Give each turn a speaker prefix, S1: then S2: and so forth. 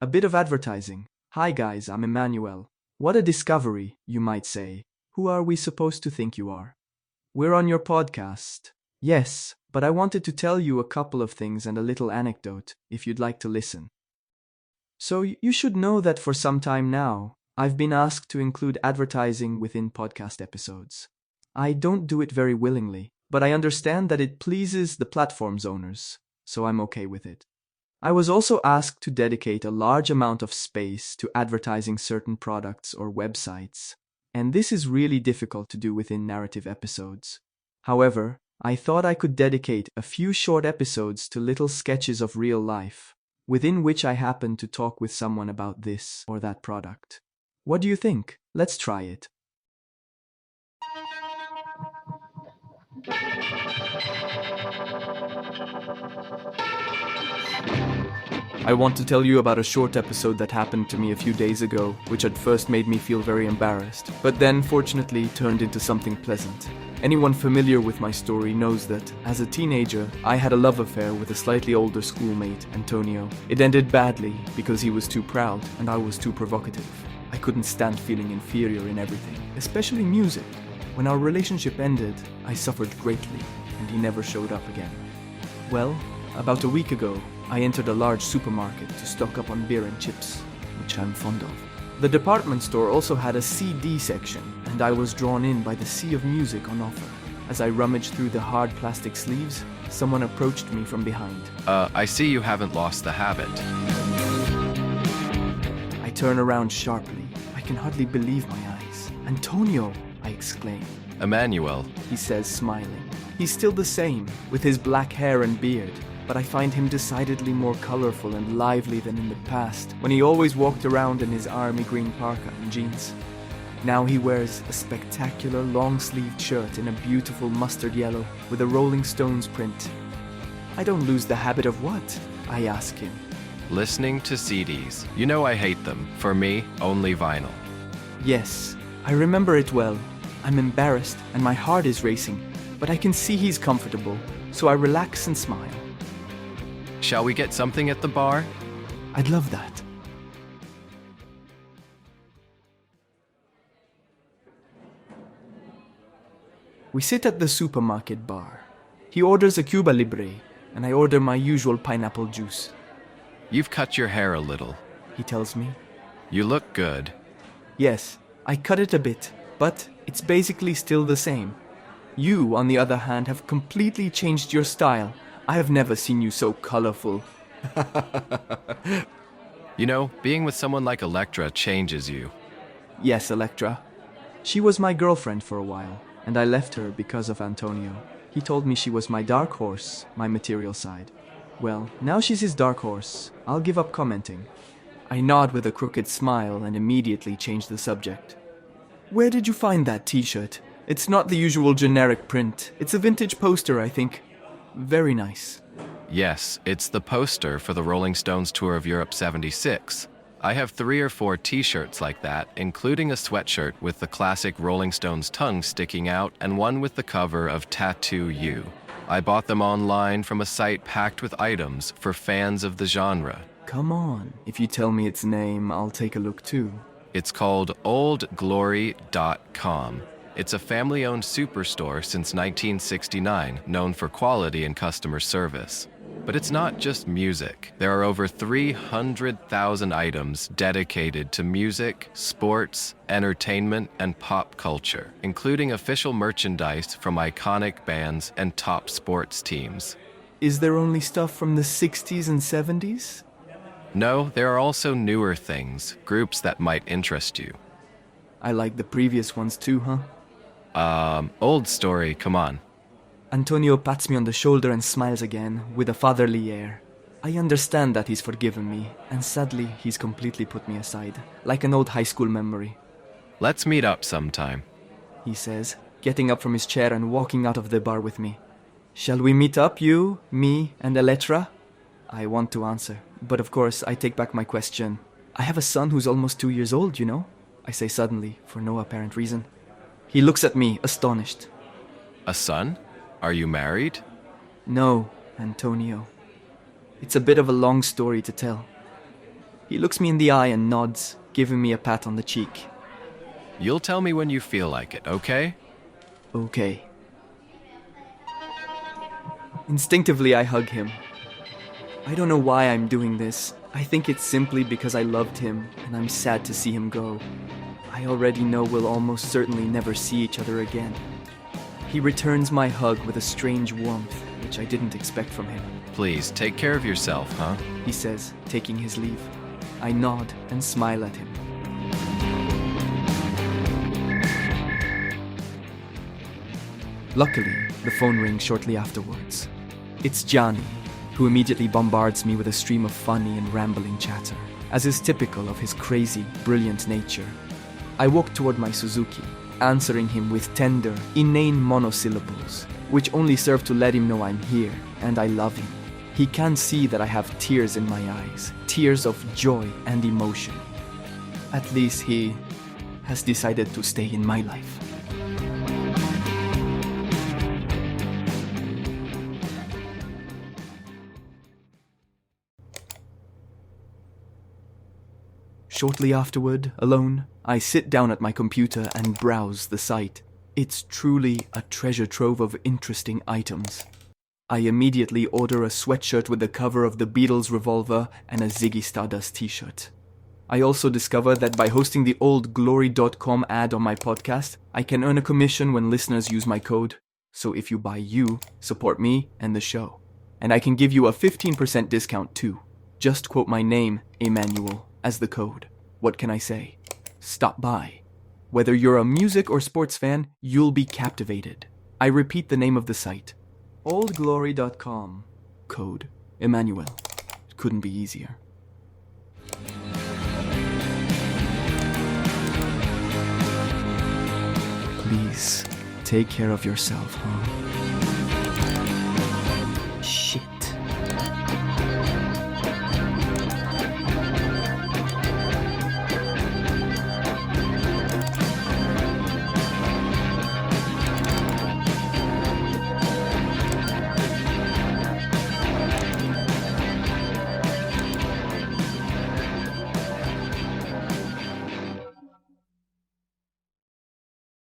S1: A bit of advertising. Hi guys, I'm Emmanuel. What a discovery, you might say. Who are we supposed to think you are? We're on your podcast. Yes, but I wanted to tell you a couple of things and a little anecdote, if you'd like to listen. So you should know that for some time now, I've been asked to include advertising within podcast episodes. I don't do it very willingly, but I understand that it pleases the platform's owners, so I'm okay with it. I was also asked to dedicate a large amount of space to advertising certain products or websites, and this is really difficult to do within narrative episodes. However, I thought I could dedicate a few short episodes to little sketches of real life, within which I happen to talk with someone about this or that product. What do you think? Let's try it. I want to tell you about a short episode that happened to me a few days ago, which at first made me feel very embarrassed, but then fortunately turned into something pleasant. Anyone familiar with my story knows that, as a teenager, I had a love affair with a slightly older schoolmate, Antonio. It ended badly because he was too proud and I was too provocative. I couldn't stand feeling inferior in everything, especially music. When our relationship ended, I suffered greatly, and he never showed up again. Well, about a week ago, I entered a large supermarket to stock up on beer and chips, which I'm fond of. The department store also had a CD section, and I was drawn in by the sea of music on offer. As I rummaged through the hard plastic sleeves, someone approached me from behind.
S2: I see you haven't lost the habit.
S1: I turn around sharply. I can hardly believe my eyes. Antonio, I exclaim.
S2: Emmanuel,
S1: He says, smiling. He's still the same, with his black hair and beard, but I find him decidedly more colorful and lively than in the past, when he always walked around in his army green parka and jeans. Now he wears a spectacular long-sleeved shirt in a beautiful mustard yellow with a Rolling Stones print. I don't lose the habit of what? I ask him.
S2: listening to CDs. You know I hate them. For me, only vinyl.
S1: Yes, I remember it well. I'm embarrassed and my heart is racing, but I can see he's comfortable, so I relax and smile.
S2: Shall we get something at the bar?
S1: I'd love that. We sit at the supermarket bar. He orders a Cuba Libre, and I order my usual pineapple juice.
S2: You've cut your hair a little.
S1: He tells me.
S2: You look good.
S1: Yes, I cut it a bit, but it's basically still the same. You, on the other hand, have completely changed your style. I have never seen you so colorful.
S2: You know, being with someone like Electra changes you.
S1: Yes, Electra. She was my girlfriend for a while, and I left her because of Antonio. He told me she was my dark horse, my material side. Well, now she's his dark horse. I'll give up commenting. I nod with a crooked smile and immediately change the subject. Where did you find that t-shirt? It's not the usual generic print. It's a vintage poster, I think. Very nice.
S2: Yes, it's the poster for the Rolling Stones tour of Europe '76. I have 3 or 4 t-shirts like that, including a sweatshirt with the classic Rolling Stones tongue sticking out and one with the cover of Tattoo You. I bought them online from a site packed with items for fans of the genre.
S1: Come on. If you tell me its name, I'll take a look too.
S2: It's called oldglory.com. It's a family-owned superstore since 1969, known for quality and customer service. But it's not just music. There are over 300,000 items dedicated to music, sports, entertainment, and pop culture, including official merchandise from iconic bands and top sports teams.
S1: Is there only stuff from the 60s and 70s?
S2: No, there are also newer things, groups that might interest you.
S1: I like the previous ones too, huh?
S2: Old story, come on.
S1: Antonio pats me on the shoulder and smiles again, with a fatherly air. I understand that he's forgiven me, and sadly, he's completely put me aside, like an old high school memory.
S2: Let's meet up sometime,
S1: He says, getting up from his chair and walking out of the bar with me. Shall we meet up, you, me, and Elettra? I want to answer, but of course, I take back my question. I have a son who's almost 2 years old, you know? I say suddenly, for no apparent reason. He looks at me, astonished.
S2: A son? Are you married?
S1: No, Antonio. It's a bit of a long story to tell. He looks me in the eye and nods, giving me a pat on the cheek.
S2: You'll tell me when you feel like it, okay?
S1: Okay. Instinctively, I hug him. I don't know why I'm doing this. I think it's simply because I loved him and I'm sad to see him go. I already know we'll almost certainly never see each other again. He returns my hug with a strange warmth, which I didn't expect from him.
S2: Please, take care of yourself, huh?
S1: He says, taking his leave. I nod and smile at him. Luckily, the phone rings shortly afterwards. It's Johnny, who immediately bombards me with a stream of funny and rambling chatter, as is typical of his crazy, brilliant nature. I walk toward my Suzuki, answering him with tender, inane monosyllables, which only serve to let him know I'm here and I love him. He can see that I have tears in my eyes, tears of joy and emotion. At least he has decided to stay in my life. Shortly afterward, alone, I sit down at my computer and browse the site. It's truly a treasure trove of interesting items. I immediately order a sweatshirt with the cover of the Beatles revolver and a Ziggy Stardust t-shirt. I also discover that by hosting the oldglory.com ad on my podcast, I can earn a commission when listeners use my code. So if you buy, you support me and the show. And I can give you a 15% discount too. Just quote my name, Emmanuel, as the code. What can I say? Stop by. Whether you're a music or sports fan, you'll be captivated. I repeat the name of the site. oldglory.com. Code Emmanuel. It couldn't be easier. Please, take care of yourself, huh?